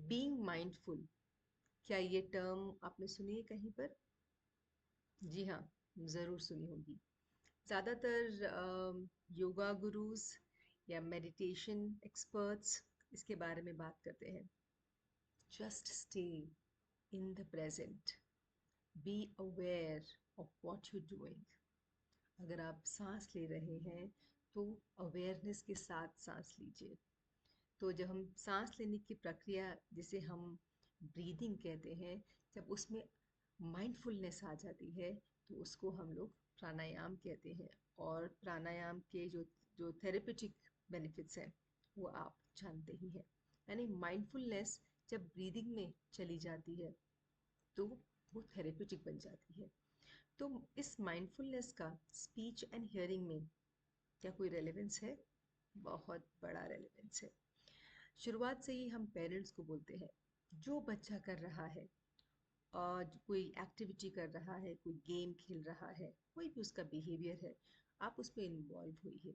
Being mindful, क्या ये term आपने सुनी है कहीं पर? जी हाँ, ज़रूर सुनी होगी। ज़्यादातर योगा गुरुज या मेडिटेशन एक्सपर्ट्स इसके बारे में बात करते हैं। Just stay in the present, be aware of what you doing. अगर आप सांस ले रहे हैं तो अवेयरनेस के साथ सांस लीजिए। तो जब हम सांस लेने की प्रक्रिया, जिसे हम ब्रीदिंग कहते हैं, जब उसमें माइंडफुलनेस आ जाती है तो उसको हम लोग प्राणायाम कहते हैं। और प्राणायाम के जो जो थेरेपेटिक बेनिफिट्स हैं वो आप जानते ही हैं। यानी माइंडफुलनेस जब ब्रीदिंग में चली जाती है तो वो थेरेपेटिक बन जाती है। तो इस माइंडफुलनेस का स्पीच एंड हियरिंग में क्या कोई रेलेवेंस है? बहुत बड़ा रेलेवेंस है। शुरुआत से ही हम पेरेंट्स को बोलते हैं, जो बच्चा कर रहा है और कोई एक्टिविटी कर रहा है, कोई गेम खेल रहा है, कोई भी उसका बिहेवियर है, आप उसमें इन्वॉल्व होइए।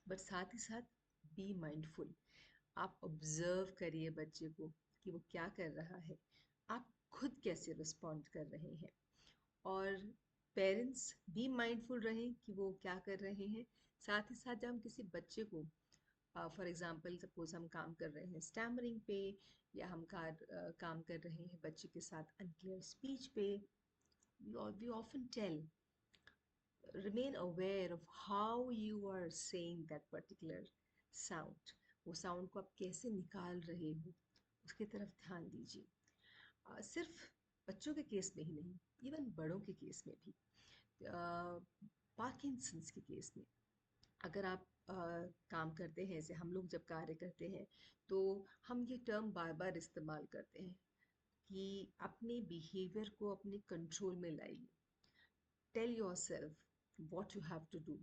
बट साथ ही साथ बी माइंडफुल। आप ऑब्जर्व करिए बच्चे को कि वो क्या कर रहा है, आप खुद कैसे रिस्पॉन्ड कर रहे हैं। और पेरेंट्स भी माइंडफुल रहें कि वो क्या कर रहे हैं। साथ ही साथ जब हम किसी बच्चे को, फॉर एग्जांपल सपोज हम काम कर रहे हैं स्टैमरिंग पे, या हम काम कर रहे हैं बच्चे के साथ अनक्लियर स्पीच पे, we often tell, remain aware of how you are saying that particular sound। वो साउंड को आप कैसे निकाल रहे हो, उसकी तरफ ध्यान दीजिए। सिर्फ बच्चों के केस में ही नहीं, इवन बड़ों के केस में भी। पार्किंसंस के केस में अगर आप काम करते हैं, जैसे हम लोग जब कार्य करते हैं तो हम ये टर्म बार बार इस्तेमाल करते हैं कि अपने बिहेवियर को अपने कंट्रोल में लाइए। Tell yourself what you have to do,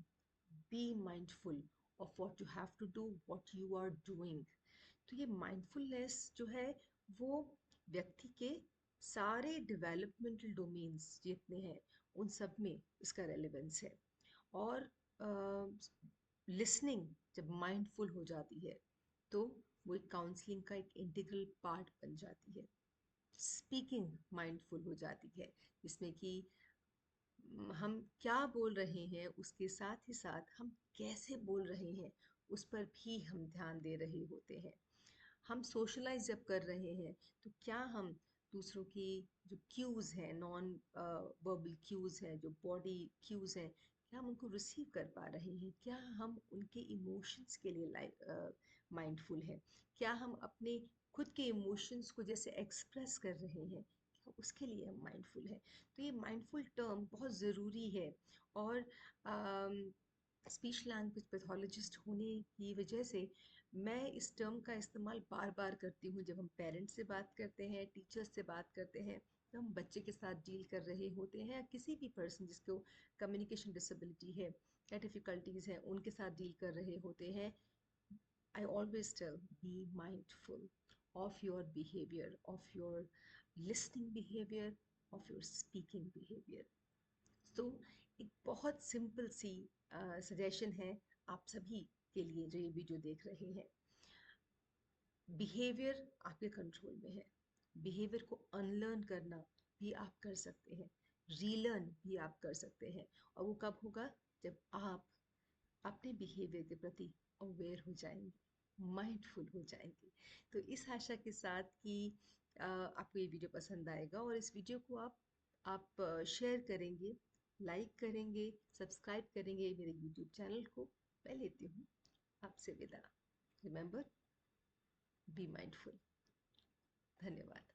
be mindful of what you have to do, what you are doing। तो ये माइंडफुलनेस जो है वो व्यक्ति के सारे डेवलपमेंटल डोमेन्स जितने हैं उन सब में इसका रेलेवेंस है। और लिसनिंग जब माइंडफुल हो जाती है तो वो एक काउंसलिंग का एक इंटीग्रल पार्ट बन जाती है। स्पीकिंग माइंडफुल हो जाती है, जिसमें कि हम क्या बोल रहे हैं उसके साथ ही साथ हम कैसे बोल रहे हैं उस पर भी हम ध्यान दे रहे होते हैं। हम सोशलाइज जब कर रहे हैं तो क्या हम दूसरों की जो क्यूज़ हैं, नॉन वर्बल क्यूज़ हैं, जो बॉडी क्यूज़ हैं, क्या हम उनको रिसीव कर पा रहे हैं? क्या हम उनके इमोशंस के लिए माइंडफुल हैं? क्या हम अपने खुद के इमोशंस को जैसे एक्सप्रेस कर रहे हैं, क्या उसके लिए हम माइंडफुल हैं? तो ये माइंडफुल टर्म बहुत ज़रूरी है। और स्पीच लैंग्वेज पैथोलॉजिस्ट होने की वजह से मैं इस टर्म का इस्तेमाल बार बार करती हूँ। जब हम पेरेंट्स से बात करते हैं, टीचर्स से बात करते हैं, तो हम बच्चे के साथ डील कर रहे होते हैं, या किसी भी पर्सन जिसको कम्युनिकेशन डिसेबिलिटी है या डिफ़िकल्टीज़ हैं उनके साथ डील कर रहे होते हैं। I always tell, be mindful of your behavior, of your listening behavior, of your speaking behavior। तो एक बहुत सिंपल सी सजेशन है आप सभी के लिए जो ये वीडियो देख रहे हैं। बिहेवियर आपके कंट्रोल में है। बिहेवियर को अनलर्न करना भी आप कर सकते हैं, रीलर्न भी आप कर सकते हैं। और वो कब होगा? जब आप अपने बिहेवियर के प्रति अवेयर हो जाएंगे, माइंडफुल हो जाएंगे। तो इस आशा के साथ कि आपको ये वीडियो पसंद आएगा और इस वीडियो को आप शेयर करेंगे, लाइक करेंगे, सब्सक्राइब करेंगे मेरे यूट्यूब चैनल को। मैं लेती हूँ आपसे विदा। Remember, be mindful. धन्यवाद।